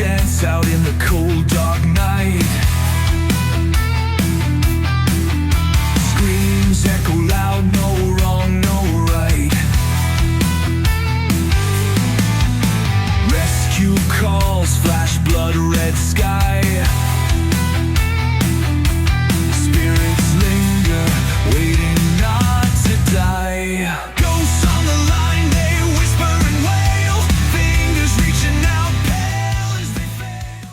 dance out in the cold dark night. Screams echo loud, no wrong, no right. Rescue calls flash blood red sky. Spirits linger, waiting not to die. Ghosts on the line, they whisper and wail. Fingers reaching out, pale as they fail.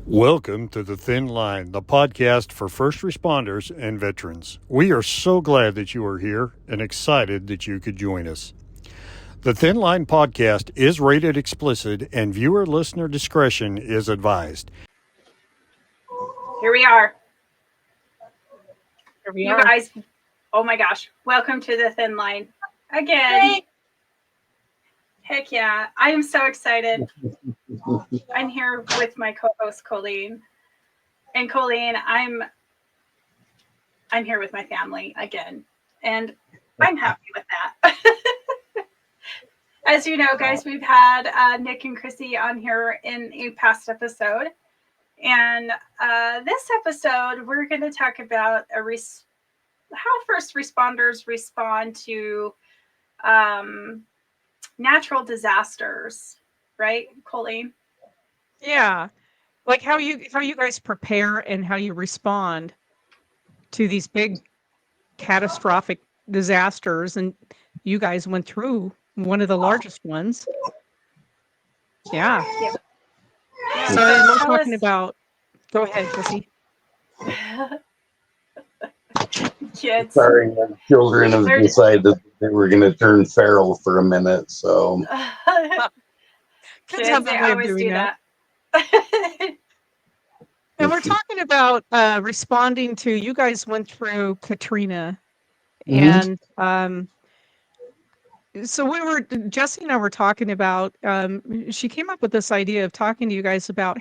Welcome to The Thin Line, the podcast for first responders and veterans. We are so glad that you are here and excited that you could join us. The Thin Line podcast is rated explicit and viewer listener discretion is advised. Here we are. Here we You are. guys, oh my gosh. Welcome to the Thin Line again. Yay. Heck yeah. I am so excited. I'm here with my co-host Colleen. And Colleen, I'm here with my family again. And I'm happy with that. As you know, guys, we've had Nick and Krissy on here in a past episode. And this episode, we're going to talk about how first responders respond to natural disasters, right, Colleen? Yeah. Like how you guys prepare and how you respond to these big catastrophic disasters. And you guys went through one of the largest ones. Yeah. Yeah. So we're Tell talking us- about, go ahead, Krissy. Kids. Sorry, my children have They're- decided they were going to turn feral for a minute, so Kids have They a way of always doing do that. that. And we're talking about responding to, you guys went through Katrina. Mhm. And so Jesse and I were talking about, she came up with this idea of talking to you guys about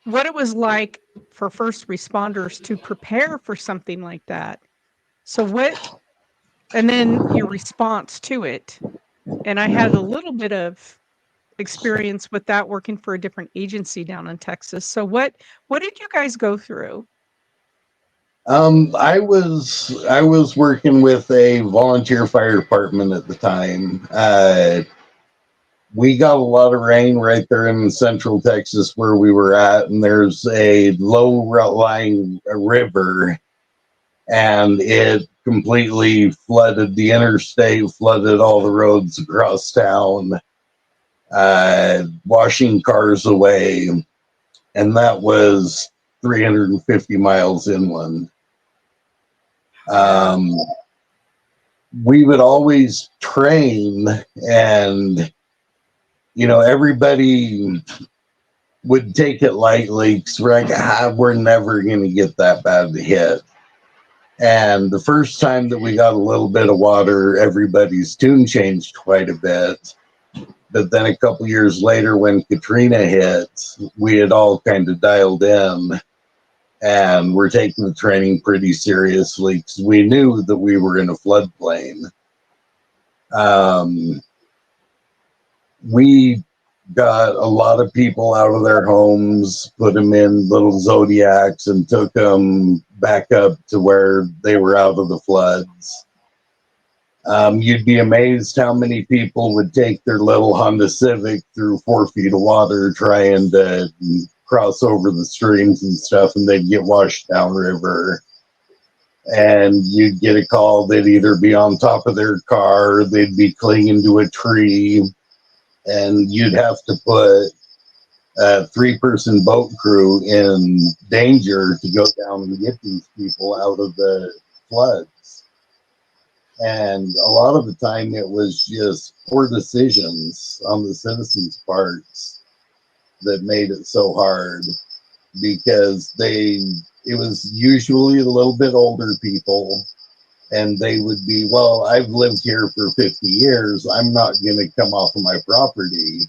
what it was like for first responders to prepare for something like that. And then your response to it. And I had a little bit of experience with that working for a different agency down in Texas. So what did you guys go through? I was working with a volunteer fire department at the time. We got a lot of rain right there in central Texas where we were at, and there's a low-lying river, and it completely flooded the interstate, flooded all the roads across town, washing cars away, and that was 350 miles inland. We would always train, and everybody would take it lightly because we're like, we're never going to get that bad to hit. And the first time that we got a little bit of water, everybody's tune changed quite a bit. But then a couple years later, when Katrina hit, we had all kind of dialed in, and we're taking the training pretty seriously because we knew that we were in a floodplain. We got a lot of people out of their homes, put them in little Zodiacs, and took them back up to where they were out of the floods. You'd be amazed how many people would take their little Honda Civic through 4 feet of water trying to cross over the streams and stuff, and they'd get washed downriver. And you'd get a call, they'd either be on top of their car, they'd be clinging to a tree, and you'd have to put a 3-person boat crew in danger to go down and get these people out of the floods. And a lot of the time it was just poor decisions on the citizens' parts that made it so hard, because it was usually a little bit older people, and they would be, well, I've lived here for 50 years, I'm not going to come off of my property.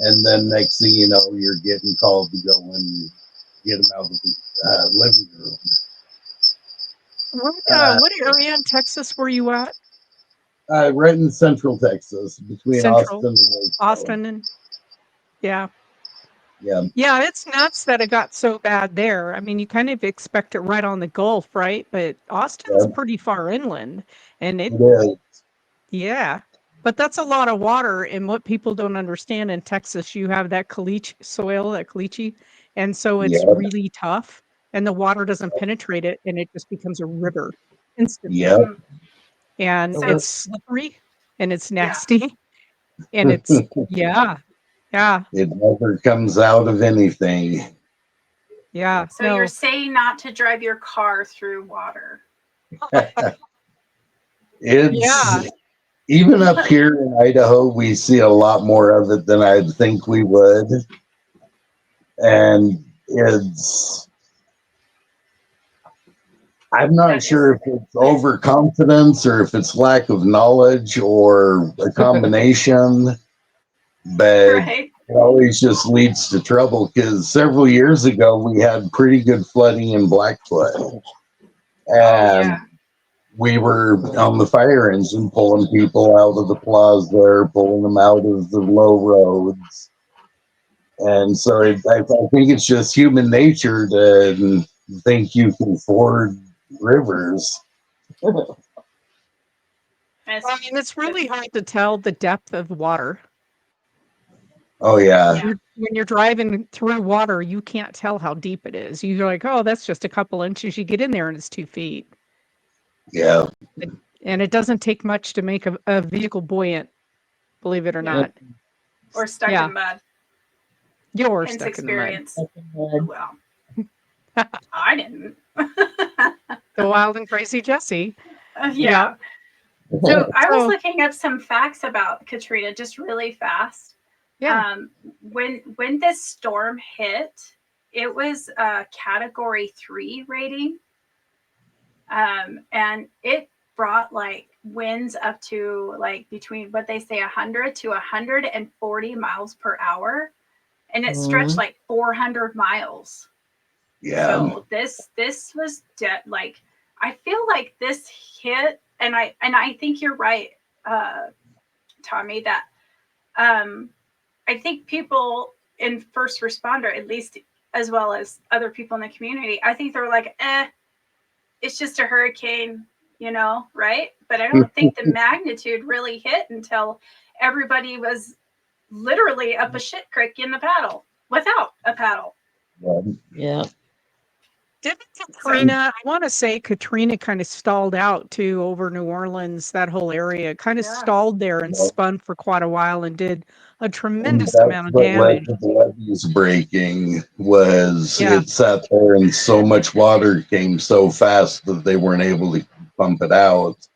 And then next thing you know, you're getting called to go and get them out of the living room. What area in Texas were you at? Right in central Texas, between Central. Austin and Waco. Austin and Yeah. Yeah. Yeah, it's nuts that it got so bad there. I mean, you kind of expect it right on the Gulf, right? But Austin's Yep. pretty far inland, and It is. yeah. But that's a lot of water, and what people don't understand in Texas, you have that caliche soil, that caliche, and so it's Yep. really tough, and the water doesn't penetrate it, and it just becomes a river instantly. Yep. Mhm. And So it's slippery, and it's yeah. nasty, and it's yeah. Yeah. It never comes out of anything. Yeah. So you're No. saying not to drive your car through water. It's Yeah. even up here in Idaho, we see a lot more of it than I'd think we would. And I'm not That is sure if it's overconfidence or if it's lack of knowledge or a combination, but right. it always just leads to trouble because several years ago we had pretty good flooding in Blackfoot. Oh And yeah. we were on the fire engine pulling people out of the plaza, pulling them out of the low roads. And so I think it's just human nature to think you can ford rivers. It's, Well, I mean, it's really hard to tell the depth of water. Oh, yeah. yeah. When you're driving through water, you can't tell how deep it is. You're like, oh, that's just a couple inches. You get in there and it's 2 feet. Yeah. And it doesn't take much to make a vehicle buoyant, believe it or Yeah. not. Or stuck Yeah. in mud. You're Hence stuck in the mud. experience. Well, I didn't. The wild and crazy Jesse. Yeah. So I was So, looking up some facts about Katrina just really fast. yeah. When this storm hit, it was a category 3 rating. And it brought like winds up to like between what they say 100 to 140 miles per hour, and it stretched like 400 miles. Yeah. So this was like, I feel like this hit, and I think you're right, Tommy, that I think people in first responder, at least as well as other people in the community, I think they're like, it's just a hurricane, right? But I don't think the magnitude really hit until everybody was literally up a shit creek in the paddle without a paddle. Yeah. Didn't Katrina, I want to say Katrina kind of stalled out too over New Orleans, that whole area, kind of Yeah. stalled there and Yeah. spun for quite a while and did a And tremendous that's amount of what led damage. to the levees breaking was Yeah. it sat there and so much water came so fast that they weren't able to pump it out.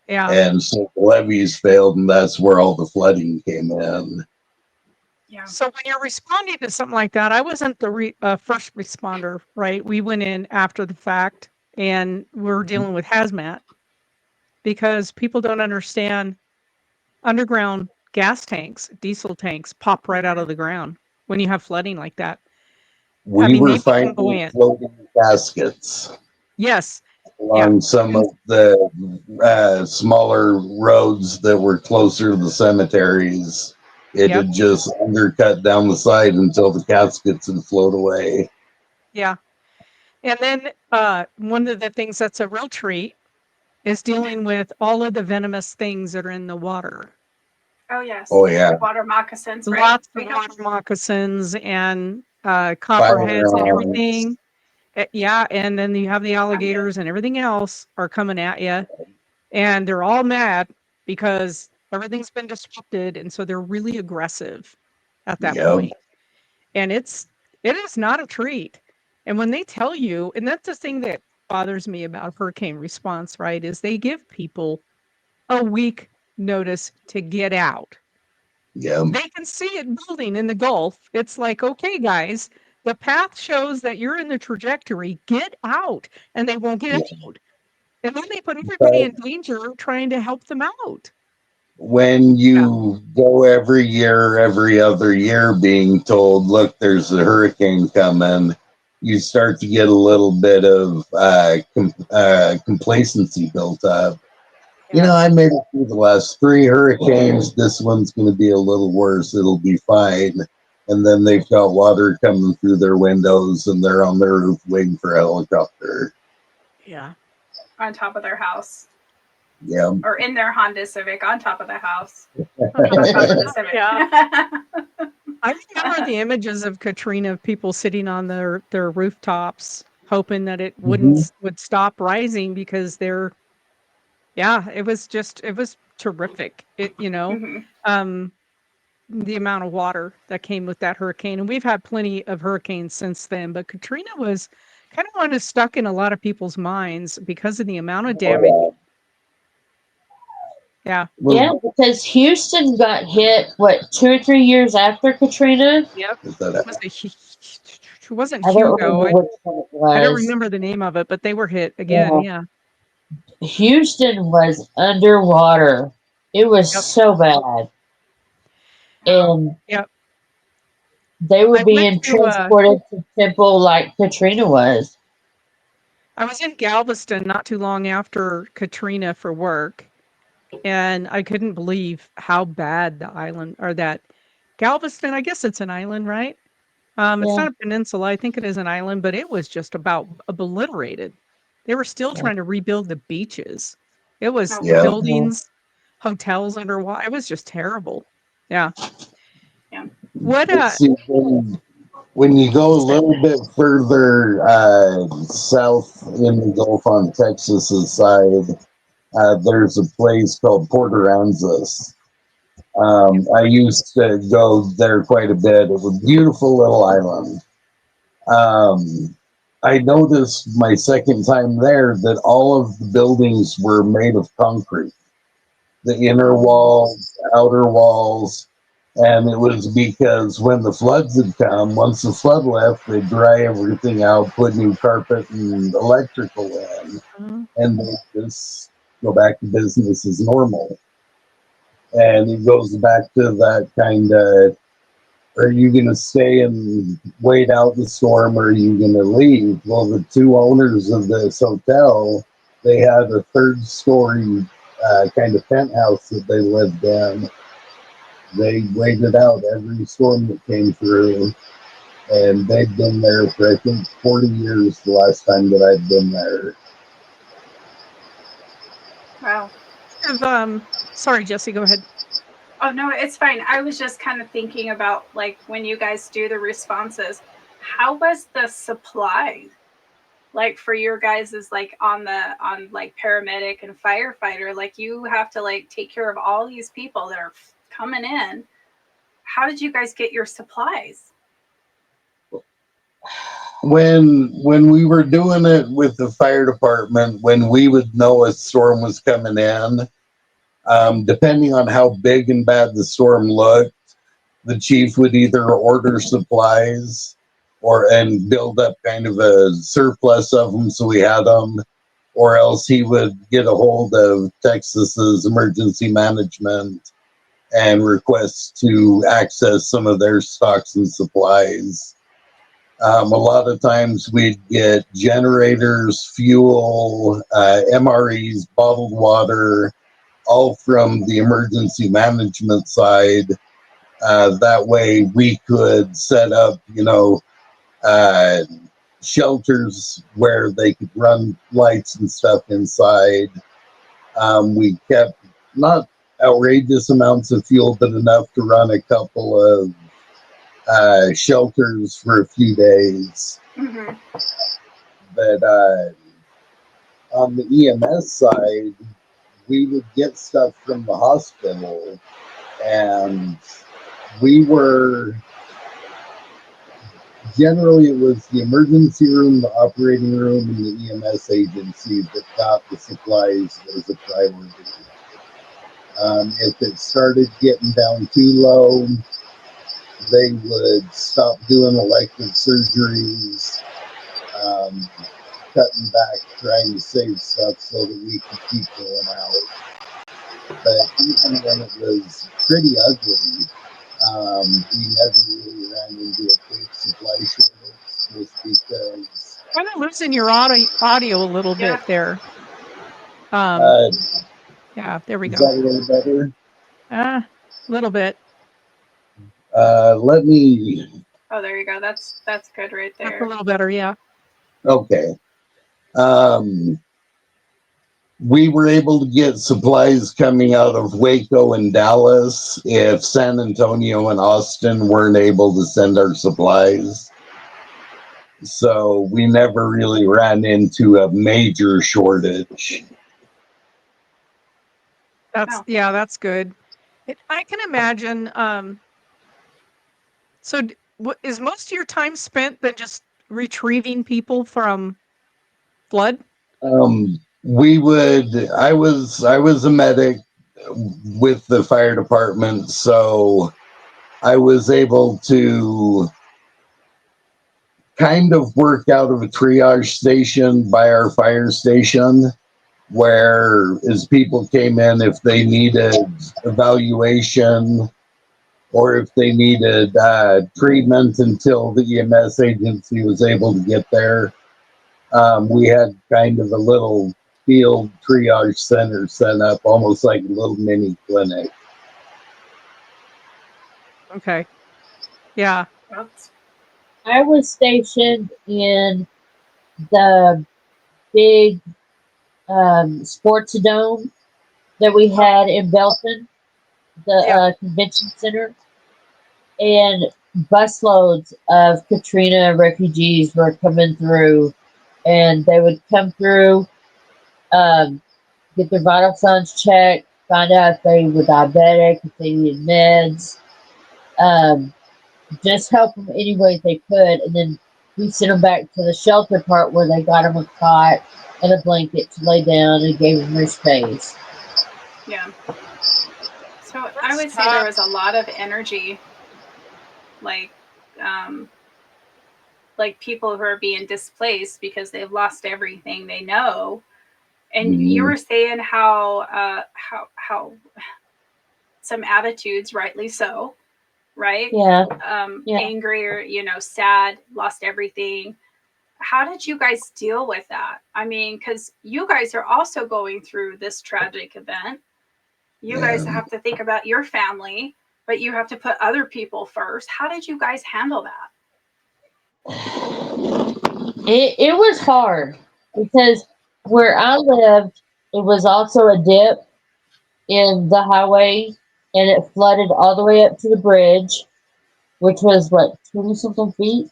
Yeah. And so the levees failed, and that's where all the flooding came in. Yeah. So when you're responding to something like that, I wasn't the first responder, right? We went in after the fact and we're dealing with hazmat because people don't understand underground gas tanks, diesel tanks pop right out of the ground when you have flooding like that. I We mean, were they become finding buoyant. floating caskets Yes. along some of the smaller roads that were closer to the cemeteries. It Yep. had just undercut down the side until the caskets had float away. Yeah. And then one of the things that's a real treat is dealing with all of the venomous things that are in the water. Oh yes. Oh, yeah. Water moccasins, right? Lots of water moccasins and copperheads and Firearms. everything. Yeah, and then you have the alligators and everything else are coming at you, and they're all mad because everything's been disrupted, and so they're really aggressive at that Yep. point. And it is not a treat. And when they tell you, and that's the thing that bothers me about hurricane response, right, is they give people a week notice to get out. Yep. They can see it building in the Gulf. It's like, okay, guys, the path shows that you're in the trajectory. Get out. And they won't get out. And then they put everybody in danger trying to help them out. When you go every year, every other year being told, look, there's a hurricane coming, you start to get a little bit of complacency built up. You know, I made it through the last 3 hurricanes. This one's going to be a little worse. It'll be fine. and then they felt water coming through their windows, and they're on their roof waiting for a helicopter. Yeah. On top of their house. Yeah. Or in their Honda Civic on top of the house. On top of the Civic. Yeah. I remember the images of Katrina, of people sitting on their rooftops, hoping that it would stop rising because it was terrific. Mhm. The amount of water that came with that hurricane. And we've had plenty of hurricanes since then, but Katrina was kind of one that's stuck in a lot of people's minds because of the amount of damage. Yeah. Yeah, because Houston got hit, 2 or 3 years after Katrina? Yep. Is that It was it wasn't I don't Hugo. remember which one it was. I don't remember the name of it, but they were hit again. Yeah. Houston was underwater. It was Yep. so bad. And Yep. they were I went being to transported to Temple like Katrina was. I was in Galveston not too long after Katrina for work, and I couldn't believe how bad the island or that Galveston, I guess it's an island, right? It's Yeah. not a peninsula. I think it is an island, but it was just about obliterated. They were still trying to rebuild the beaches. It was Oh, Yeah. buildings, hotels underwater. It was just terrible. Yeah. Yeah. What Let's see, when you go a little bit further south in the Gulf on Texas's side, there's a place called Port Aransas. I used to go there quite a bit. It was a beautiful little island. I noticed my second time there that all of the buildings were made of concrete, the inner walls, outer walls. And it was because when the floods had come, once the flood left, they'd dry everything out, put new carpet and electrical in, Mhm. and they just go back to business as normal. And it goes back to that kind of, are you going to stay and wait out the storm, or are you going to leave? Well, the two owners of this hotel, they had a third story kind of penthouse that they lived in. They waited out every storm that came through, and they'd been there for, I think, 40 years the last time that I'd been there. Wow. Sorry, Jesse, go ahead. Oh no, it's fine. I was just kind of thinking about like when you guys do the responses, how was the supply like for your guys is like on like paramedic and firefighter, like you have to like take care of all these people that are coming in. How did you guys get your supplies? When we were doing it with the fire department, when we would know a storm was coming in, depending on how big and bad the storm looked, the chief would either order supplies and build up kind of a surplus of them so we had them, or else he would get a hold of Texas's emergency management and request to access some of their stocks and supplies. A lot of times we'd get generators, fuel, MREs, bottled water, all from the emergency management side. That way we could set up, shelters where they could run lights and stuff inside. We kept not outrageous amounts of fuel, but enough to run a couple of shelters for a few days. Mm-hmm. But on the EMS side, we would get stuff from the hospital, and we were generally, it was the emergency room, the operating room, and the EMS agency that got the supplies as a priority. If it started getting down too low, they would stop doing elective surgeries, cutting back, trying to save stuff so that we could keep going out. But even when it was pretty ugly, we never really ran into a big supply shortage, just because. Kind of losing your audio a little Yeah. bit there. Yeah, there we Is go. that a little better? A little bit. Let me. Oh, there you go. That's good right That's a there. little better, yeah. Okay. Um, we were able to get supplies coming out of Waco and Dallas if San Antonio and Austin weren't able to send our supplies. So we never really ran into a major shortage. Oh, That's good. I can imagine. So, is most of your time spent then just retrieving people from flood? I was a medic with the fire department, so I was able to kind of work out of a triage station by our fire station where as people came in, if they needed evaluation or if they needed treatment until the EMS agency was able to get there, we had kind of a little field triage center set up, almost like a little mini clinic. Okay. Yeah. oops. I was stationed in the big sports dome that we had in Belton, the Yeah. convention center, and busloads of Katrina refugees were coming through, and they would come through, um, get their vital signs checked, find out if they were diabetic, if they needed meds, um, just help them any way they could, and then we sent them back to the shelter part where they got them a cot and a blanket to lay down and gave them their space. Yeah. So I That's would say there tough. was a lot of energy, like um, like people who are being displaced because they've lost everything they know. And you Mhm. were saying how some attitudes, rightly so, right? Yeah, yeah. Angry or sad, lost everything. How did you guys deal with that? I mean, because you guys are also going through this tragic event. You guys Yeah. have to think about your family, but you have to put other people first. How did you guys handle that? It was hard because where I lived, it was also a dip in the highway, and it flooded all the way up to the bridge, which was what 20 something feet,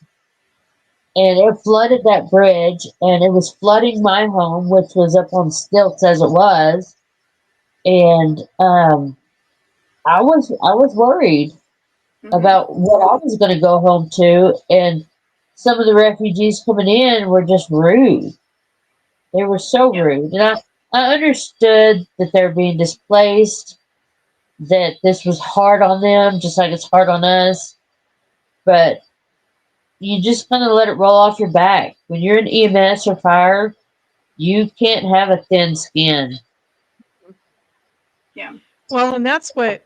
and it flooded that bridge, and it was flooding my home, which was up on stilts as it was, and I was worried Mm-hmm. about what I was going to go home to, and some of the refugees coming in were just rude. They were so Yeah. rude, and I understood that they're being displaced, that this was hard on them, just like it's hard on us. But you just kind of let it roll off your back. When you're in EMS or fire, you can't have a thin skin. Yeah. Well, and that's what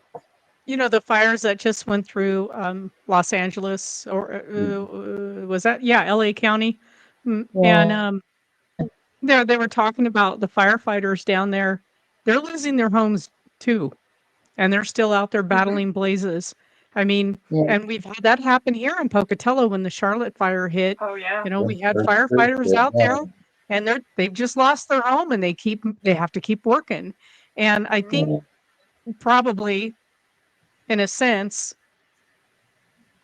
the fires that just went through Los Angeles, or was that, yeah, LA County. And Yeah, they were talking about the firefighters down there. They're losing their homes too, and they're still out there Mm-hmm. battling blazes. I mean, yeah, and we've had that happen here in Pocatello when the Charlotte fire hit. Oh yeah. We had That's firefighters out yeah. there, and they've just lost their home, and they have to keep working. And I Mm-hmm. think yeah, probably in a sense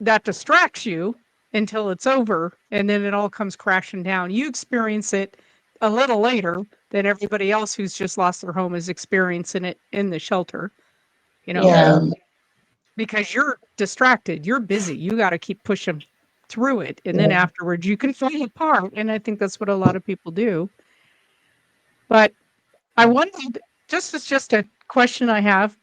that distracts you until it's over, and then it all comes crashing down. You experience it a little later than everybody else who's just lost their home is experiencing it in the shelter, you know, yeah, Yeah. because you're distracted, you're busy, you got to keep pushing through it, and then yeah. afterwards you can fall apart. And I think that's what a lot of people do. But I wondered, just a question I have,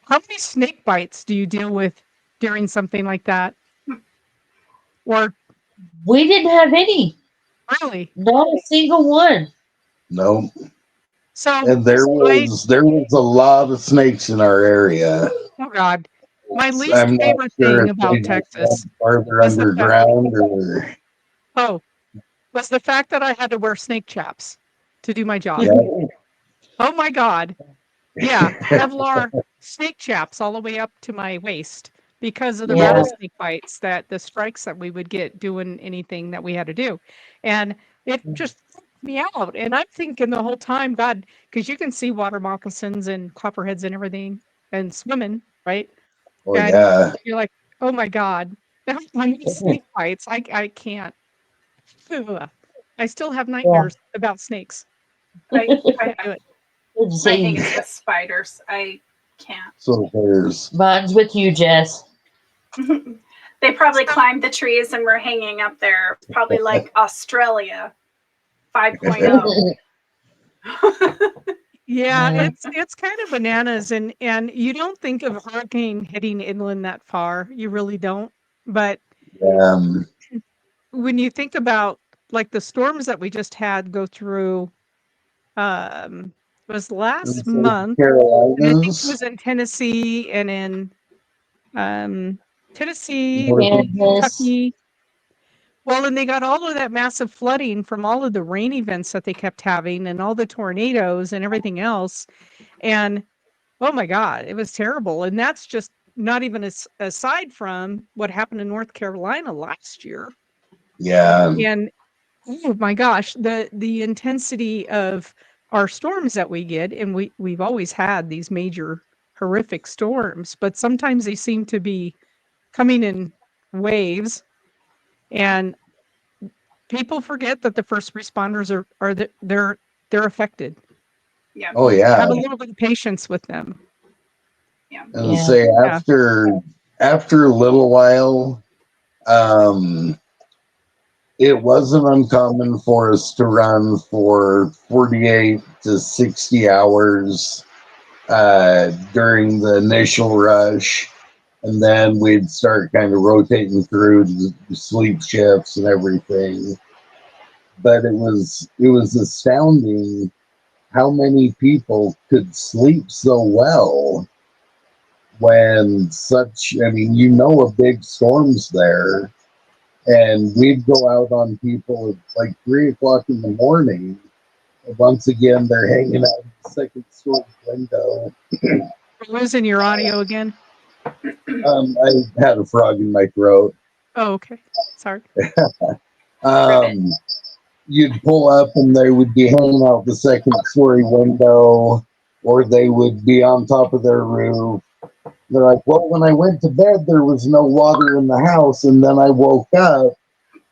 how many snake bites do you deal with during something like that? Or We didn't have any, really? not a single one. No. So And there my was there was a lot of snakes in our area. Oh God. My least I'm not favorite sure thing if they about just Texas went farther was the fact underground or oh, was the fact that I had to wear snake chaps to do my job. yeah. Oh my God. Yeah, Kevlar snake chaps all the way up to my waist because of the Yeah. rattlesnake bites, that the strikes that we would get doing anything that we had to do. And it just freaked me out. And I'm thinking the whole time, God, because you can see water moccasins and copperheads and everything and swimming, right? Oh And yeah. you're like, oh my God, I need snake bites. I can't. Ugh. I still have nightmares about snakes. I Can't do it. my thing is with spiders. I can't. So there's Mine's with you, Jess. They probably climbed the trees and were hanging up there. Probably like Australia 5.0. Yeah, Yeah. it's kind of bananas, and you don't think of a hurricane hitting inland that far. You really don't. But um, when you think about like the storms that we just had go through, it was last month, and I think it Carolinas, was in Tennessee and in Tennessee, northern, Kansas. Kentucky. Well, and they got all of that massive flooding from all of the rain events that they kept having and all the tornadoes and everything else. And oh my God, it was terrible. And that's just not even aside from what happened in North Carolina last year. yeah, And oh my gosh, the intensity of our storms that we get, and we've always had these major horrific storms, but sometimes they seem to be coming in waves, and people forget that the first responders they're affected. Yeah. oh yeah. Have a little bit of patience with them. Yeah. And Yeah. say after a little while, um, it wasn't uncommon for us to run for 48 to 60 hours during the initial rush, and then we'd start kind of rotating through the sleep shifts and everything. But it was astounding how many people could sleep so well when I mean, a big storm's there, and we'd go out on people at like 3 o'clock in the morning. Once again, they're hanging out the second story window. We're losing your audio again. I had a frog in my throat. Oh, okay. Sorry. Um, you'd pull up and they would be hanging out the second story window, or they would be on top of their roof. They're like, well, when I went to bed, there was no water in the house, and then I woke up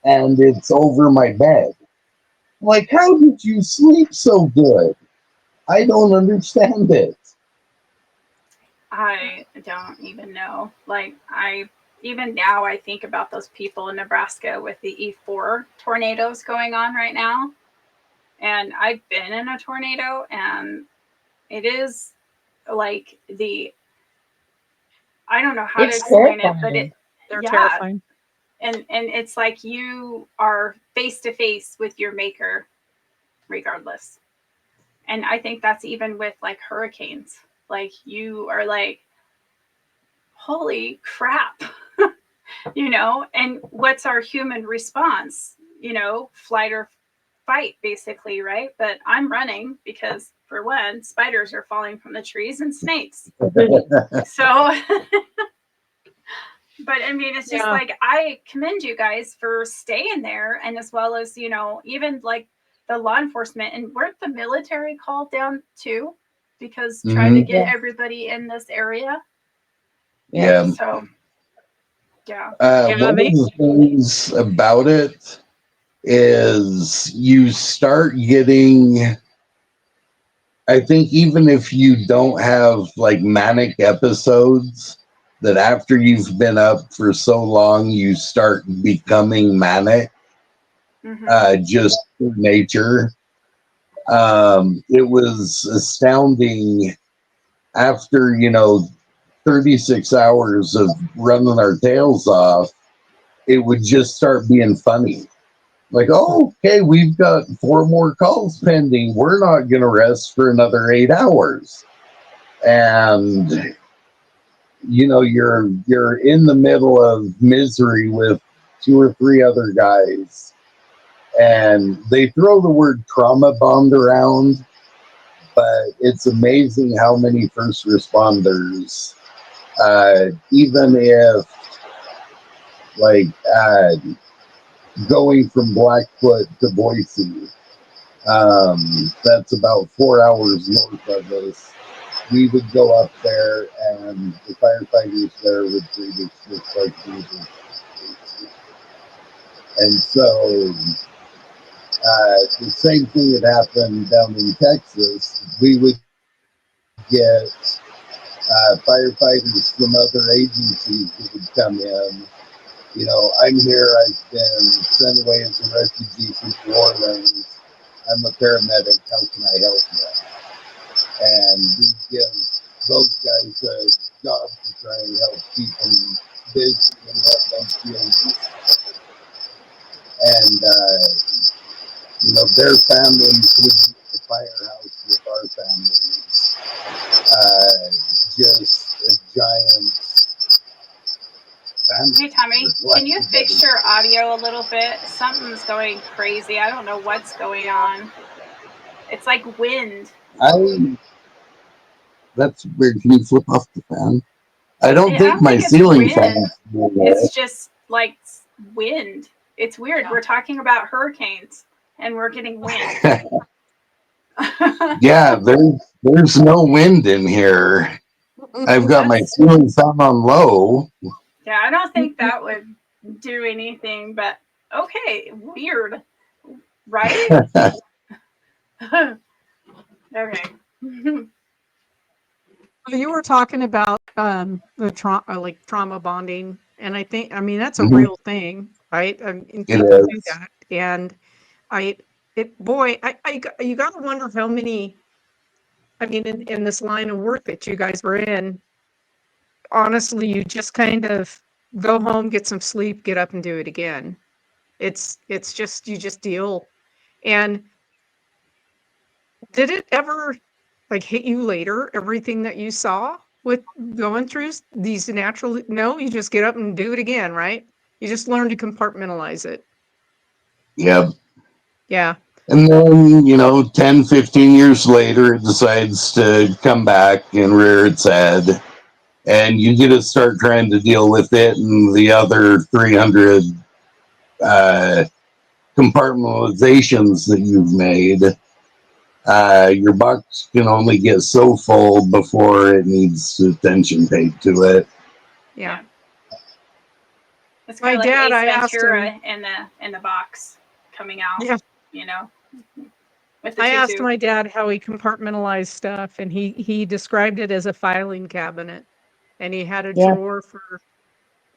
and it's over my bed. I'm like, how did you sleep so good? I don't understand it. I don't even know. Like even now I think about those people in Nebraska with the E4 tornadoes going on right now. And I've been in a tornado, and it is like I don't know how to It's explain it, but terrifying. They're yeah. terrifying. And it's like you are face to face with your maker regardless. And I think that's even with like hurricanes. Like you are like, holy crap. And what's our human response? Flight or fight, basically, right? But I'm running because, for one, spiders are falling from the trees and snakes. So, but I mean, it's just Yeah. like, I commend you guys for staying there, and as well as, even like the law enforcement, and weren't the military called down too, because trying to get everybody in this area. Yeah. So, yeah. Yeah, One of the things about it is you start getting, I think, even if you don't have like manic episodes, that after you've been up for so long, you start becoming manic, just through nature. It was astounding after, 36 hours of running our tails off, it would just start being funny. Like, oh, okay, we've got 4 more calls pending. We're not going to rest for another 8 hours. And, you're in the middle of misery with 2 or 3 other guys. And they throw the word trauma bond around, but it's amazing how many first responders Even if, like, going from Blackfoot to Boise, that's about 4 hours north of us. We would go up there, and the firefighters there would treat us just like we did. And so, the same thing that happened down in Texas. We would get firefighters from other agencies that would come in. You know, I'm here, I've been sent away as a refugee from New Orleans. I'm a paramedic, how can I help you? And we give those guys a job to try and help keep them busy and help them feel useful. And, you know, their families would be at the firehouse with our families. Just a giant family. Hey, Tommy, can you fix your audio a little bit? Something's going crazy. I don't know what's going on. It's like wind. That's weird. Can you flip off the fan? I don't I think don't my think it's ceiling fan wind. is doing it. It's just like wind. It's weird. We're talking about hurricanes and we're getting wind. Yeah, there's no wind in here. I've got my ceiling fan on low. Yeah, I don't think that would do anything, but okay, weird. Right? Okay. You were talking about the trauma bonding, and I mean that's a Mhm. real thing, right? And It people do is. that, and you got to wonder how many. I mean, in this line of work that you guys were in, honestly, you just kind of go home, get some sleep, get up, and do it again. It's just you just deal. And did it ever like hit you later, everything that you saw with going through these natural? No, you just get up and do it again, right? You just learn to compartmentalize it. Yep. Yeah. And then, you know, 10, 15 years later, it decides to come back and rear its head. And you get to start trying to deal with it and the other 300 compartmentalizations that you've made. Your box can only get so full before it needs attention paid to it. Yeah. It's My kind of like dad, Ace I asked Ventura him. in the box coming out, Yeah. you know, with the I asked tutu. my dad how he compartmentalized stuff, and he described it as a filing cabinet, and he had a Yeah. drawer for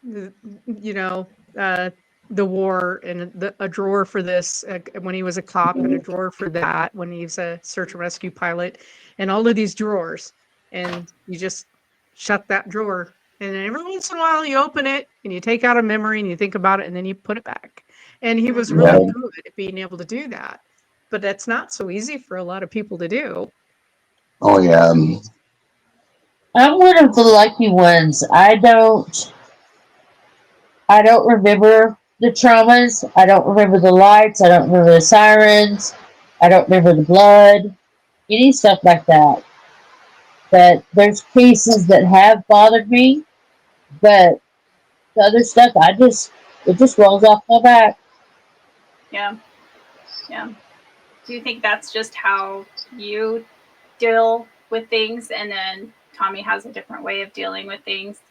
you know, uh, the war, and a drawer for this when he was a cop, and a drawer for that when he was a search and rescue pilot, and all of these drawers. And you just shut that drawer. And then every once in a while you open it and you take out a memory and you think about it and then you put it back. And he was really Yeah. good at being able to do that. But that's not so easy for a lot of people to do. Oh, yeah. I'm one of the lucky ones. I don't remember the traumas. I don't remember the lights. I don't remember the sirens. I don't remember the blood. Any stuff like that. But there's cases that have bothered me, but the other stuff it just rolls off my back. Yeah. Yeah. Do you think that's just how you deal with things, and then Tommy has a different way of dealing with things?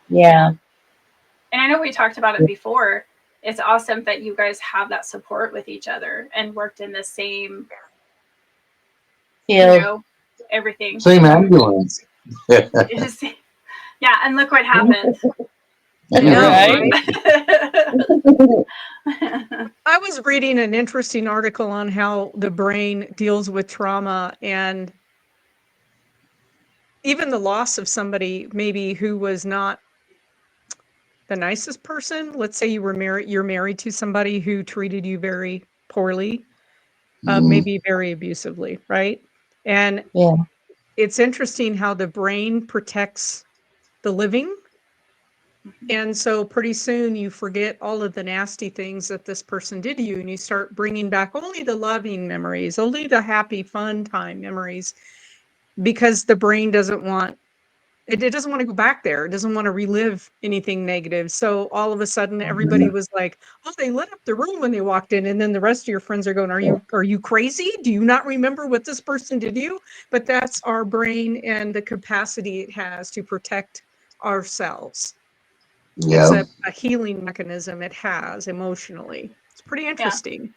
Yeah. And I know we talked about it before. It's awesome that you guys have that support with each other and worked in the same, Field. everything. Same ambulance. Yeah, and look what happened. I know, Right? I was reading an interesting article on how the brain deals with trauma, and even the loss of somebody maybe who was not the nicest person. Let's say you're married to somebody who treated you very poorly, maybe very abusively, right? And Yeah. it's interesting how the brain protects the living. And so pretty soon you forget all of the nasty things that this person did to you, and you start bringing back only the loving memories, only the happy, fun time memories, because the brain doesn't want it doesn't want to go back there. It doesn't want to relive anything negative. So all of a sudden, everybody was like, "Oh, they lit up the room when they walked in," and then the rest of your friends are going, "Are you crazy? Do you not remember what this person did to you?" But that's our brain and the capacity it has to protect ourselves. It's Yeah. a healing mechanism it has emotionally. It's pretty interesting.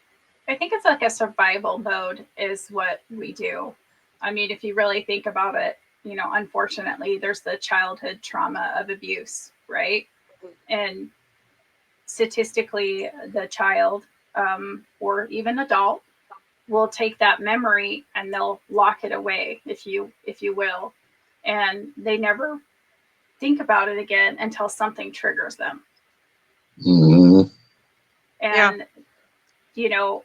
I think it's like a survival mode is what we do. I mean, if you really think about it, you know, unfortunately, there's the childhood trauma of abuse, right? And statistically, the child or even adult will take that memory and they'll lock it away, if you will, and they never think about it again until something triggers them. Mhm. And you know,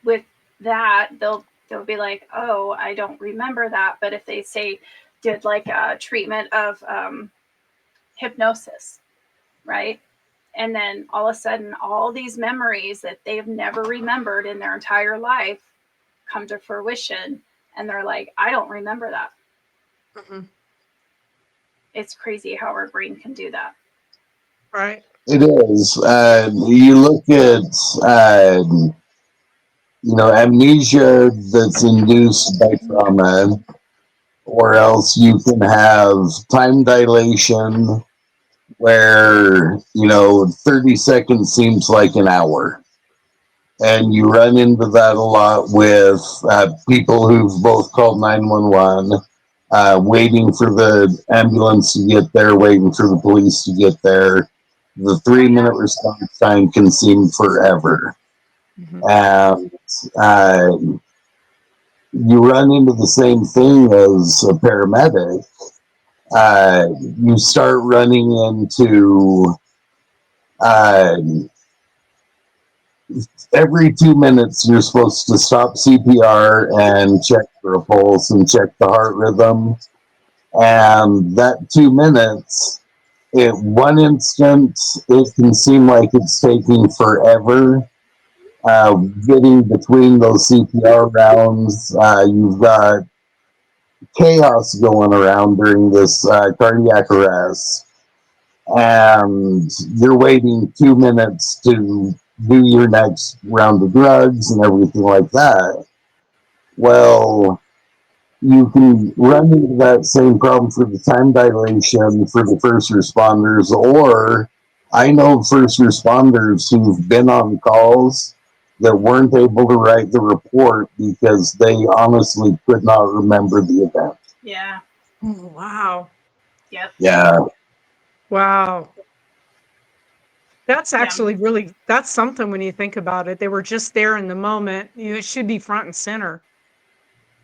with that, they'll be like, "Oh, I don't remember that." But if they say did like a treatment of hypnosis, right? And then all of a sudden, all these memories that they've never remembered in their entire life come to fruition, and they're like, "I don't remember that." Mhm. It's crazy how our brain can do that. Right. It is. You look at, amnesia that's induced by trauma, or else you can have time dilation where, 30 seconds seems like an hour. And you run into that a lot with people who've both called 911, waiting for the ambulance to get there, waiting for the police to get there. The 3 minute response time can seem forever. Mhm. And you run into the same thing as a paramedic. You start running into uh, every 2 minutes you're supposed to stop CPR and check for a pulse and check the heart rhythm. And that 2 minutes, in one instant, it can seem like it's taking forever. Getting between those CPR rounds, you've got chaos going around during this cardiac arrest, and you're waiting 2 minutes to do your next round of drugs and everything like that. Well, you can run into that same problem for the time dilation for the first responders, or I know first responders who've been on calls that weren't able to write the report because they honestly could not remember the event. Yeah. Oh, wow. Yep. Yeah. Wow. That's Yeah. actually really, that's something when you think about it. They were just there in the moment. It should be front and center.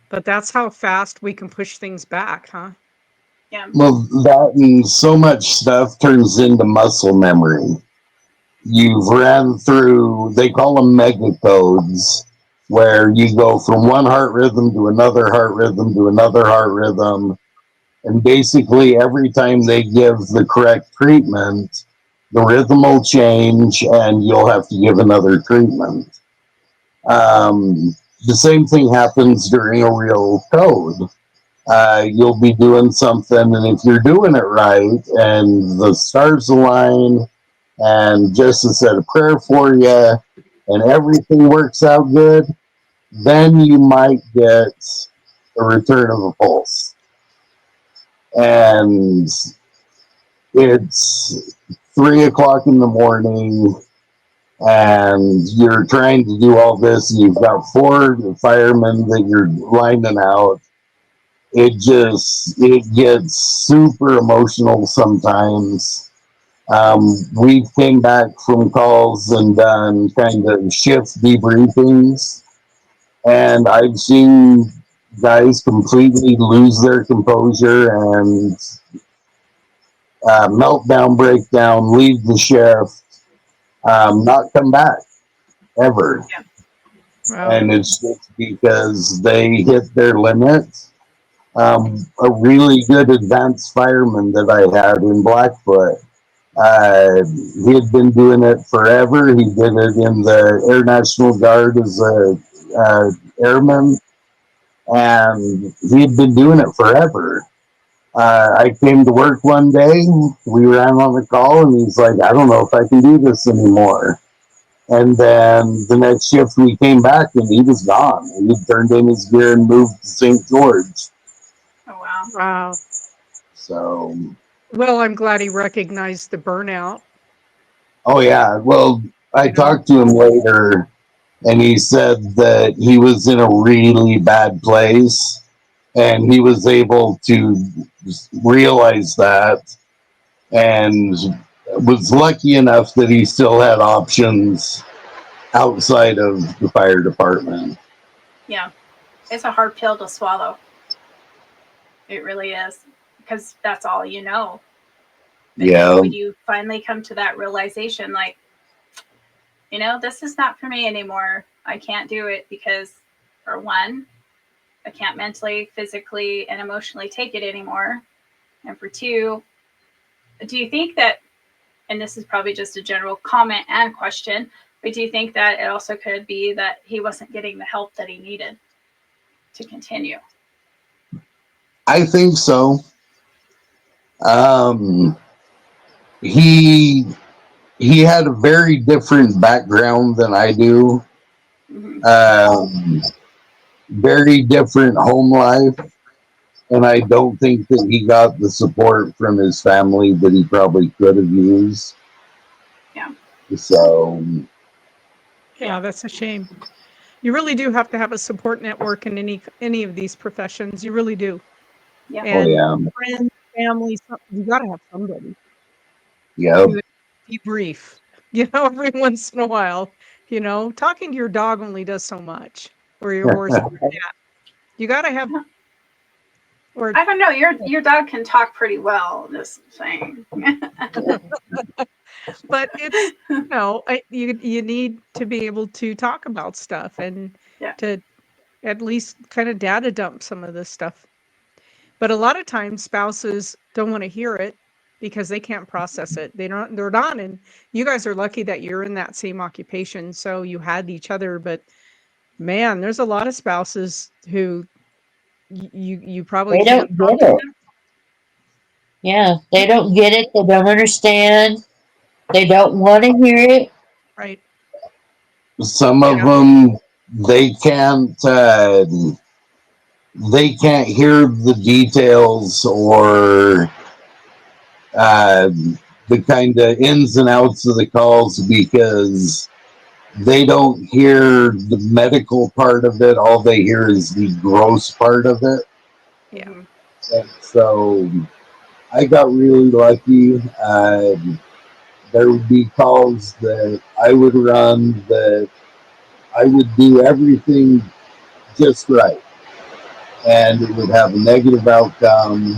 But that's how fast we can push things back, huh? Yeah. Well, that and so much stuff turns into muscle memory. You've ran through, they call them mega codes, where you go from one heart rhythm to another heart rhythm to another heart rhythm. And basically, every time they give the correct treatment, the rhythm will change and you'll have to give another treatment. The same thing happens during a real code. You'll be doing something, and if you're doing it right and the stars align and Justice said a prayer for you and everything works out good, then you might get a return of a pulse. And it's 3 o'clock in the morning and you're trying to do all this and you've got 4 firemen that you're lining out. It gets super emotional sometimes. We came back from calls and done kind of shift debriefings, and I've seen guys completely lose their composure and meltdown, breakdown, leave the shift, not come back ever. Wow. And it's just because they hit their limit. A really good advanced fireman that I had in Blackfoot, he had been doing it forever. He did it in the Air National Guard as a airman, and he had been doing it forever. I came to work one day. We ran on the call, and he's like, "I don't know if I can do this anymore." And then the next shift, we came back, and he was gone. He turned in his gear and moved to St. George. Oh wow. Wow. So, Well, I'm glad he recognized the burnout. oh yeah. Well, I You know? talked to him later, and he said that he was in a really bad place, and he was able to realize that, and was lucky enough that he still had options outside of the fire department. Yeah. It's a hard pill to swallow. It really is. Because that's all you know. And Yeah. when you finally come to that realization, like, you know, this is not for me anymore. I can't do it because, for one, I can't mentally, physically, and emotionally take it anymore. And for two, do you think that, and this is probably just a general comment and question, but do you think that it also could be that he wasn't getting the help that he needed to continue? I think so. Um, he had a very different background than I do. Mm-hmm. Very different home life, and I don't think that he got the support from his family that he probably could have used. Yeah. So, Yeah, that's a shame. You really do have to have a support network in any of these professions. You really do. Yeah. oh And yeah, friends, family, you got to have somebody yep, to debrief, every once in a while. Talking to your dog only does so much, or your horse, or your cat. You got to have, or I don't know. Your dog can talk pretty well. Just saying. but it's, you need to be able to talk about stuff and Yeah. to at least kind of data dump some of this stuff. But a lot of times spouses don't want to hear it because they can't process it. They're not. And you guys are lucky that you're in that same occupation. So you had each other, but man, there's a lot of spouses who you probably They can't don't talk get to it. them. Yeah, they don't get it. They don't understand. They don't want to hear it. Right. some of Yeah. them they can't. They can't hear the details or uh, the kind of ins and outs of the calls because they don't hear the medical part of it. All they hear is the gross part of it. Yeah. Mhm. And so I got really lucky. There would be calls that I would run that I would do everything just right, and it would have a negative outcome.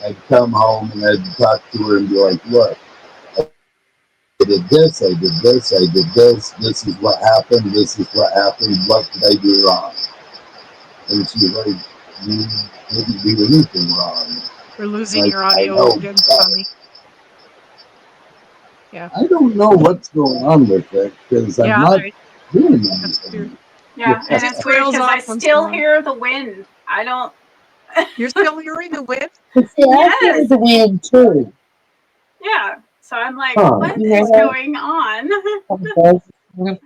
I'd come home and I'd talk to her and be like, "Look, I did this, I did this, I did this. This is what happened. This is what happened. What did I do wrong?" And she's like, "You didn't do anything wrong." We're losing Like, your I audio know, again, but Tommy. Yeah. I don't know what's going on with it because I'm Yeah. not doing That's weird. anything. Yeah, It and just it's weird trails because I off once in a still while. hear the wind. I don't. You're still hearing the wind? But see, I hear Yes. the wind too. Yeah. So I'm like, Huh. what You hear is that? going on?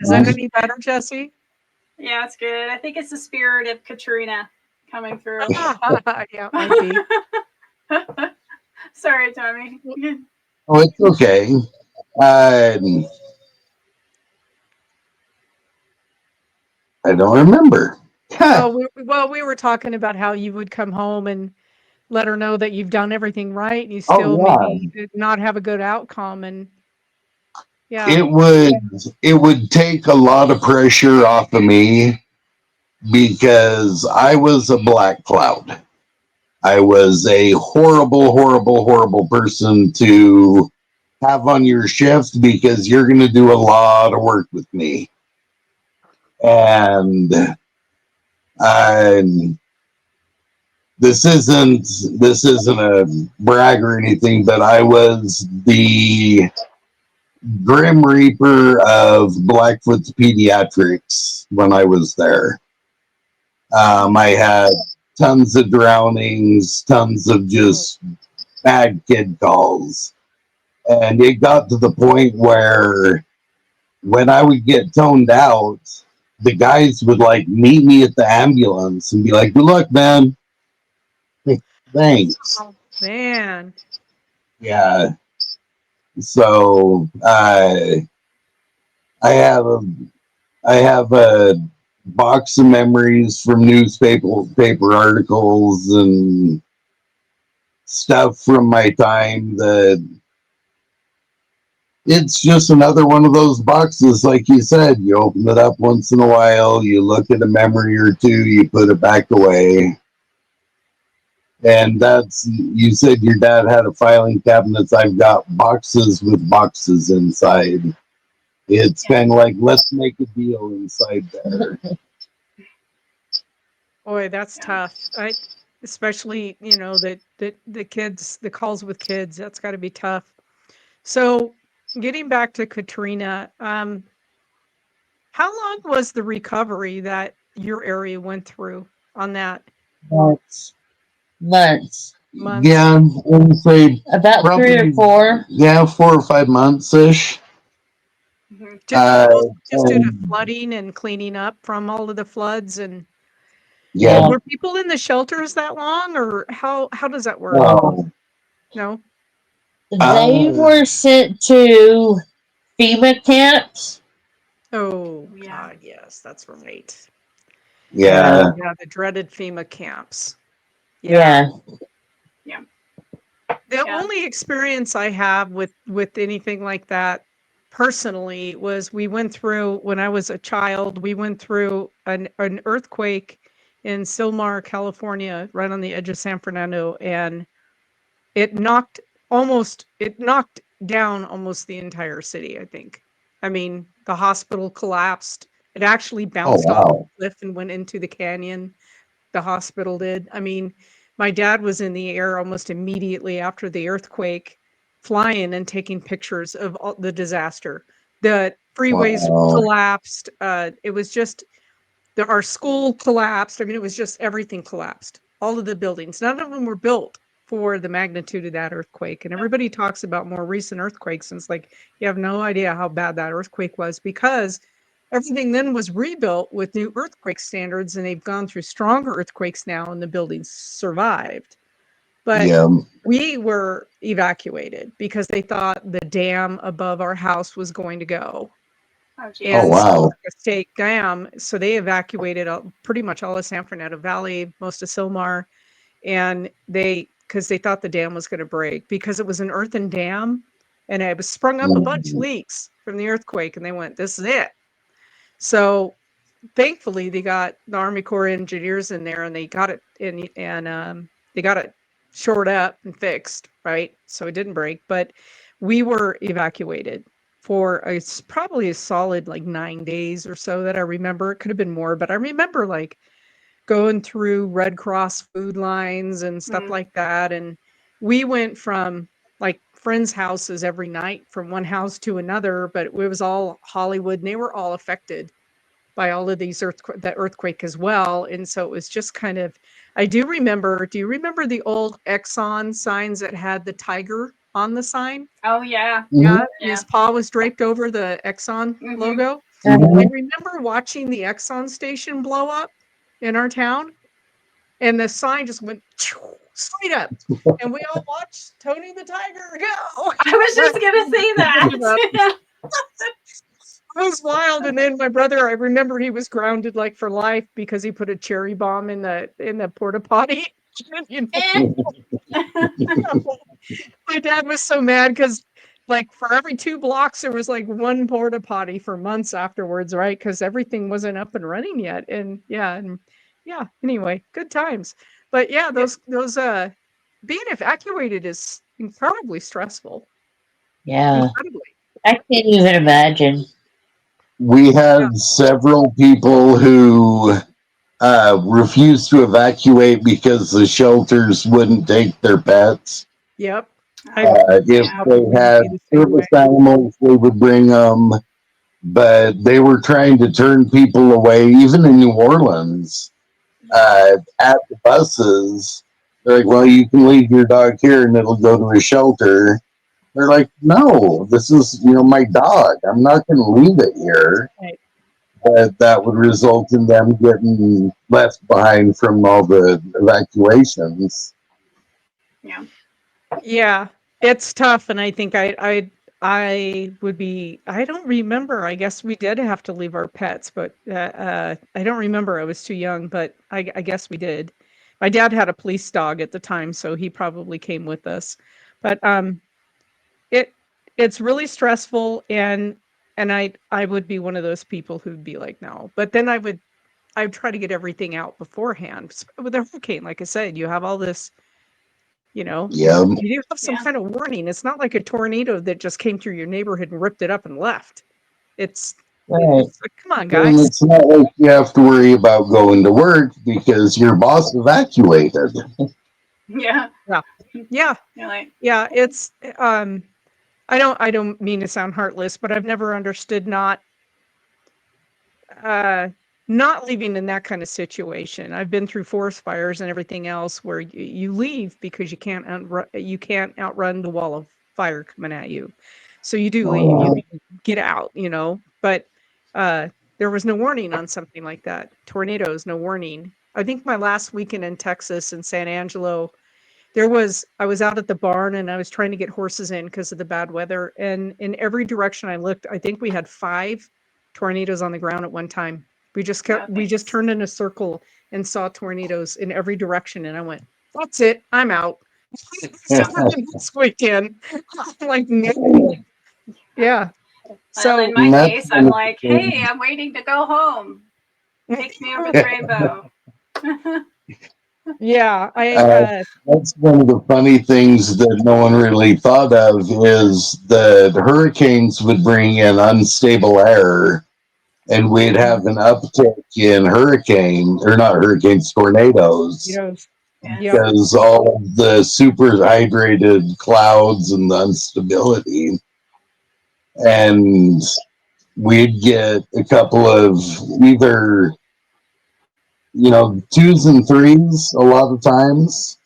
Is that any better, Jesse? Yeah, it's good. I think it's the spirit of Katrina coming through. Yeah, it might be. Sorry, Tommy. Oh, it's okay. I don't remember. We were talking about how you would come home and let her know that you've done everything right, and you Oh still yeah. maybe did not have a good outcome, and yeah, It would take a lot of pressure off of me because I was a black cloud. I was a horrible, horrible, horrible person to have on your shift because you're going to do a lot of work with me. And I, this isn't a brag or anything, but I was the Grim Reaper of Blackfoot's Pediatrics when I was there. I had tons of drownings, tons of just bad kid calls. And it got to the point where when I would get toned out, the guys would like meet me at the ambulance and be like, "Good luck, man." Like, thanks. Oh, man. Yeah. So I have a box of memories from paper articles and stuff from my time that it's just another one of those boxes, like you said. You open it up once in a while, you look at a memory or two, you put it back away. And that's, you said your dad had a filing cabinet. I've got boxes with boxes inside. It's kind of like, let's make a deal inside there. Boy, that's tough. Especially, the kids, the calls with kids, that's got to be tough. So, getting back to Katrina, how long was the recovery that your area went through on that? Months. Months? Yeah, I would say About 3 or 4. Yeah, 4 or 5 months ish. Just due to flooding and cleaning up from all of the floods, and Yeah. were people in the shelters that long, or how does that work? No. They were sent to FEMA camps. Oh, Yeah. God, yes, that's right. Yeah. Yeah, the dreaded FEMA camps. Yeah. The only experience I have with anything like that personally was we went through, when I was a child, we went through an earthquake in Silmar, California, right on the edge of San Fernando, and it knocked down almost the entire city, I think. I mean, the hospital collapsed. It actually bounced off the cliff and went into the canyon. The hospital did. I mean, my dad was in the air almost immediately after the earthquake, flying and taking pictures of all the disaster. The freeways collapsed. It was just our school collapsed. I mean, it was just everything collapsed. All of the buildings, none of them were built for the magnitude of that earthquake. And everybody talks about more recent earthquakes, and it's like you have no idea how bad that earthquake was, because everything then was rebuilt with new earthquake standards, and they've gone through stronger earthquakes now, and the buildings survived. But we were evacuated because they thought the dam above our house was going to go. And so a state dam, so they evacuated pretty much all of San Fernando Valley, most of Silmar, and because they thought the dam was going to break, because it was an earthen dam, and it was sprung up a bunch of leaks from the earthquake, and they went, "This is it." So thankfully, they got the Army Corps of Engineers in there, and they got it they got it shored up and fixed, right? So it didn't break, but we were evacuated for probably a solid like 9 days or so that I remember. It could have been more, but I remember like going through Red Cross food lines and stuff like that. And we went from like friends' houses every night from one house to another, but it was all Hollywood, and they were all affected by all of these that earthquake as well. And so it was just kind of, do you remember the old Exxon signs that had the tiger on the sign? Oh, yeah. Yeah. His paw was draped over the Exxon logo. I remember watching the Exxon station blow up in our town, and the sign just went straight up, and we all watched Tony the Tiger go. I was just going to say that. It was wild. And then my brother, I remember he was grounded like for life because he put a cherry bomb in the porta potty. My dad was so mad because like for every 2 blocks there was like one porta potty for months afterwards, right? Because everything wasn't up and running yet. And anyway, good times. But yeah, those being evacuated is incredibly stressful. Yeah. Incredibly. I can't even imagine. We had several people who refused to evacuate because the shelters wouldn't take their pets. Yep. If they had service animals, they would bring them, but they were trying to turn people away, even in New Orleans. at the buses. They're like, well, you can leave your dog here and it'll go to a shelter. They're like, no, this is, my dog. I'm not going to leave it here. Right. But that would result in them getting left behind from all the evacuations. Yeah. Yeah, it's tough, and I think I would be. I don't remember. I guess we did have to leave our pets, but I don't remember. I was too young, but I guess we did. My dad had a police dog at the time, so he probably came with us. But it it's really stressful, and I would be one of those people who'd be like, no. But then I would try to get everything out beforehand. With a hurricane, like I said, you have all this. You know, Yeah. you do have some Yeah. kind of warning. It's not like a tornado that just came through your neighborhood and ripped it up and left. It's Right. it's like, come on, And guys. it's not like you have to worry about going to work because your boss evacuated. Yeah. Yeah, You're like, yeah. It's I don't mean to sound heartless, but I've never understood uh not leaving in that kind of situation. I've been through forest fires and everything else where you leave because you can't outrun the wall of fire coming at you. So you do leave. You get out, But uh there was no warning on something like that. Tornadoes, no warning. I think my last weekend in Texas in San Angelo, I was out at the barn and I was trying to get horses in because of the bad weather. And in every direction I looked, I think we had 5 tornadoes on the ground at one time. We just thanks. turned in a circle and saw tornadoes in every direction. And I went, that's it. I'm out. Yeah. This weekend. I'm like, no. Yeah. Well, in So my And that's case, one I'm of the like, hey, things. I'm waiting to go home. Take me over the rainbow. yeah, That's one of the funny things that no one really thought of is that hurricanes would bring in unstable air, and we'd have an uptick in tornadoes, Yes. yep. because all of the super hydrated clouds and the instability. And we'd get a couple of either, twos and threes a lot of times,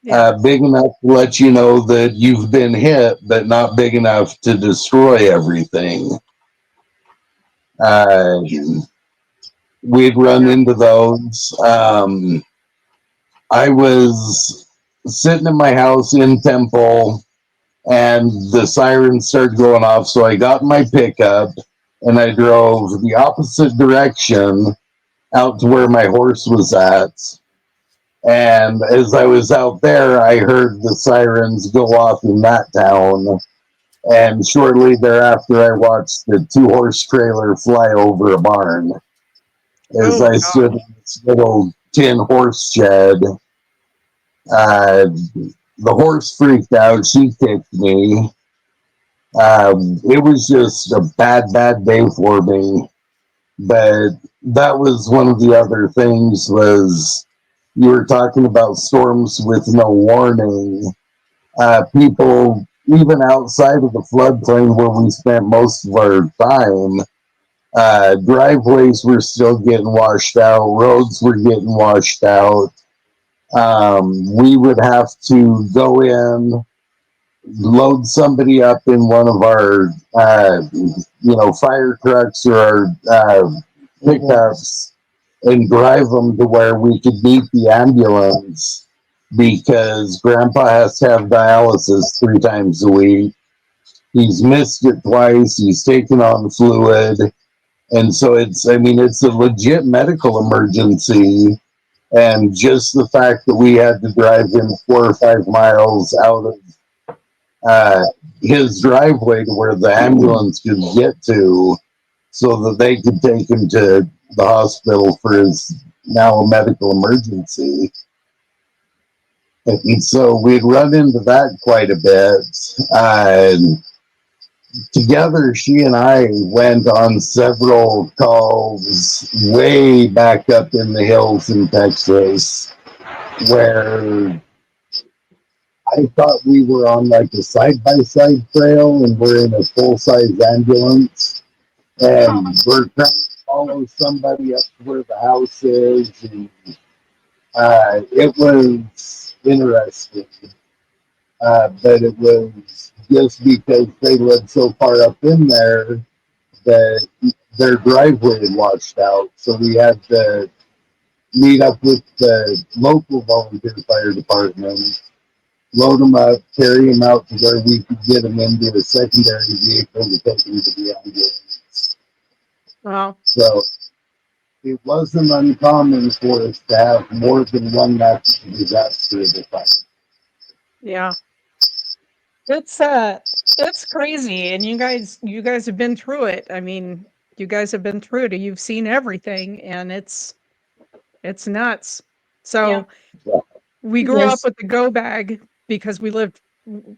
Yeah. big enough to let you know that you've been hit, but not big enough to destroy everything. Uh, we'd run Yeah. into those. I was sitting in my house in Temple, and the sirens started going off. So I got in my pickup and I drove the opposite direction out to where my horse was at. And as I was out there, I heard the sirens go off in that town. And shortly thereafter, I watched the 2-horse trailer fly over a barn as Oh I stood gosh. in this little tin horse shed. Uh, the horse freaked out. She kicked me. It was just a bad day for me. But that was one of the other things was you were talking about storms with no warning. People, even outside of the floodplain where we spent most of our time, driveways were still getting washed out, roads were getting washed out. We would have to go in, load somebody up in one of our, fire trucks or our pickups and drive them to where we could meet the ambulance because Grandpa has to have dialysis 3 times a week. He's missed it twice. He's taken on fluid. And so it's a legit medical emergency. And just the fact that we had to drive him 4 or 5 miles out of his driveway to where the ambulance could get to so that they could take him to the hospital for his now a medical emergency. And so we'd run into that quite a bit. Together, she and I went on several calls way back up in the hills in Texas where I thought we were on like a side-by-side trail and we're in a full-size ambulance and we're trying to follow somebody up to where the house is, and It was interesting, but it was just because they lived so far up in there that their driveway had washed out. So we had to meet up with the local volunteer fire department, load them up, carry them out to where we could get them into a secondary vehicle to take them to the ambulance. Well, So it wasn't uncommon for us to have more than one natural disaster at a time. yeah. It's crazy, and you guys have been through it. I mean, you guys have been through it. You've seen everything, and it's nuts. So Yeah. we grew up Yes. with the go bag because we lived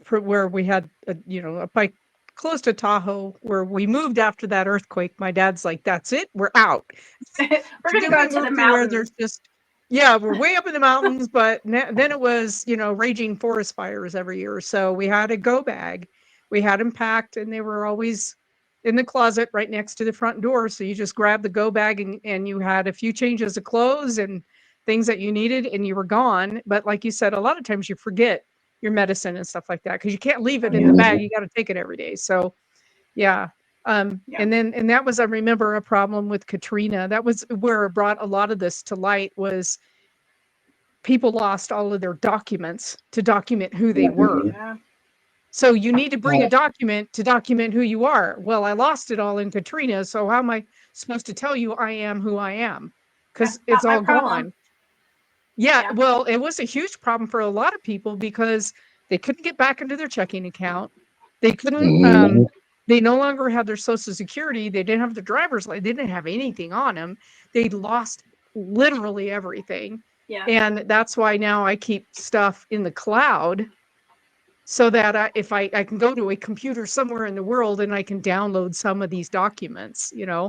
where we had a bike close to Tahoe where we moved after that earthquake. My dad's like, "That's it, we're out." We're So gonna then go we to the moved to where mountains. there's just yeah, we're way up in the mountains, but then it was raging forest fires every year. So we had a go bag, we had them packed, and they were always in the closet right next to the front door. So you just grabbed the go bag and you had a few changes of clothes and things that you needed, and you were gone. But like you said, a lot of times you forget your medicine and stuff like that because you can't leave Oh, it in the yeah. bag. You got to take it every day. So yeah. Yeah. And that was, I remember, a problem with Katrina. That was where it brought a lot of this to light was people lost all of their documents to document who they were. Yeah. So you need to bring a document to document who you are. Well, I lost it all in Katrina, so how am I supposed to tell you I am who I am? Yeah. Because Not it's my all problem. gone. Yeah, Yeah. well, it was a huge problem for a lot of people because they couldn't get back into their checking account. They couldn't, Mhm. they no longer had their social security. They didn't have their driver's license. They didn't have anything on them. They'd lost literally everything. Yeah. And that's why now I keep stuff in the cloud so that if I can go to a computer somewhere in the world and I can download some of these documents, Yeah.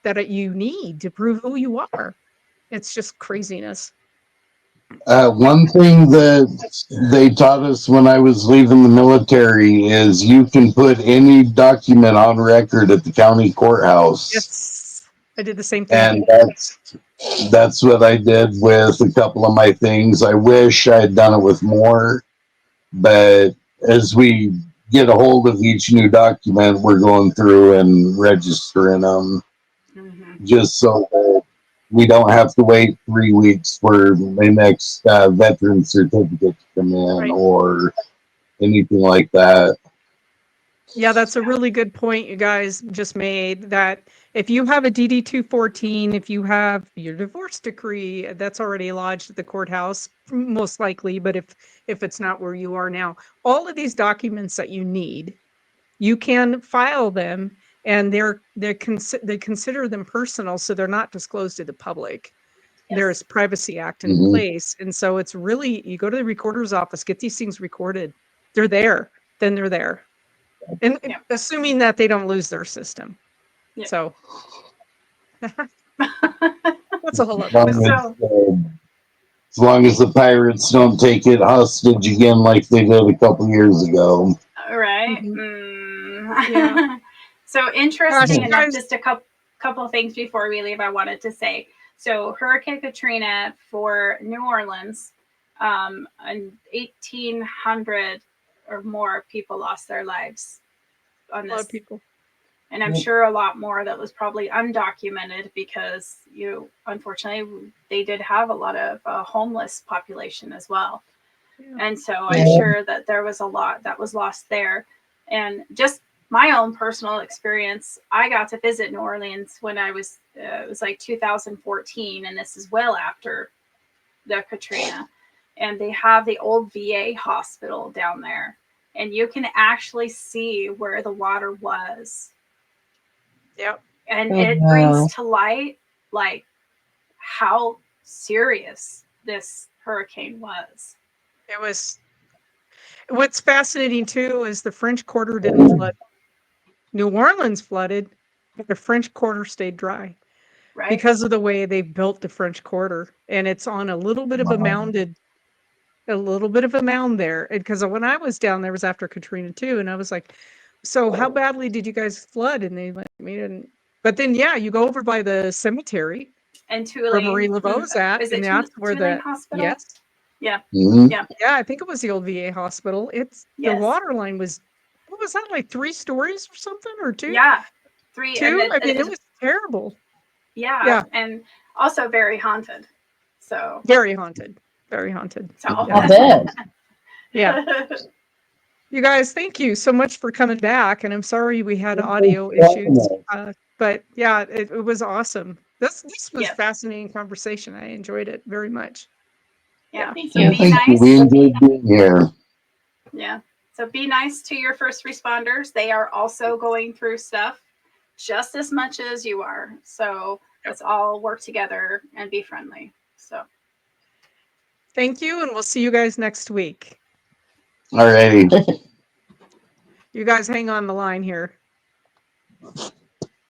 that you need to prove who you are. It's just craziness. One thing that they taught us when I was leaving the military is you can put any document on record at the county courthouse. Yes, I did the same thing. And that's what I did with a couple of my things. I wish I had done it with more, but as we get a hold of each new document, we're going through and registering them Mm-hmm. just so that we don't have to wait 3 weeks for the next veteran certificate to come in Right. or anything like that. Yeah, that's a really good point you guys just made, that if you have a DD 214, if you have your divorce decree, that's already lodged at the courthouse, most likely, but if it's not where you are now, all of these documents that you need, you can file them, and they consider them personal, so they're not disclosed to the public. Yes. There's Privacy Act in Mhm. place, and so it's really, you go to the recorder's office, get these things recorded. They're there, then they're there. And Yeah. assuming that they don't lose their system. Yeah. So that's a whole As other long thing. So as long as the pirates don't take it hostage again like they did a couple years ago. right. Mhm. Yeah. So Gosh, interesting you enough, guys, just a couple things before we leave, I wanted to say. So Hurricane Katrina for New Orleans, in 1,800 or more people lost their lives on a lot of this, people. and I'm sure a lot more that was probably undocumented because unfortunately they did have a lot of homeless population as well. Yeah. And so I'm sure that there was a lot that was lost there. And just my own personal experience, I got to visit New Orleans when it was like 2014, and this is well after the Katrina. And they have the old VA hospital down there, and you can actually see where the water was. Yep. And Oh, it wow. brings to light like how serious this hurricane was. It was, what's fascinating too is the French Quarter didn't flood. New Orleans flooded, but the French Quarter stayed dry Right? because of the way they built the French Quarter. And it's on a little bit of a mound there. Because when I was down there, it was after Katrina too. And I was like, so how badly did you guys flood? And they like, we didn't. But then, yeah, you go over by the cemetery and where Tulane. Marie Laveau's at, Is and it that's where Tulane the Hospital? yes, Yeah. Mhm. Yeah. yeah, I think it was the old VA hospital. It's the Yes. water line was, what was that, like 3 stories or something, or two? Yeah. 3 and 2? I mean, it it was terrible. yeah, Yeah, and also very haunted. So very haunted, very haunted. so Yeah. I bet. Yeah. You guys, thank you so much for coming back. And I'm sorry we had audio welcome. issues. But yeah, it was awesome. This was Yes. fascinating conversation. I enjoyed it very much. Yeah. Thank So you. be Thank you. nice. We enjoyed being here. Yeah. So be nice to your first responders. They are also going through stuff just as much as you are. So let's all work together and be friendly. So Thank you, and we'll see you guys next week. All righty. You guys hang on the line here.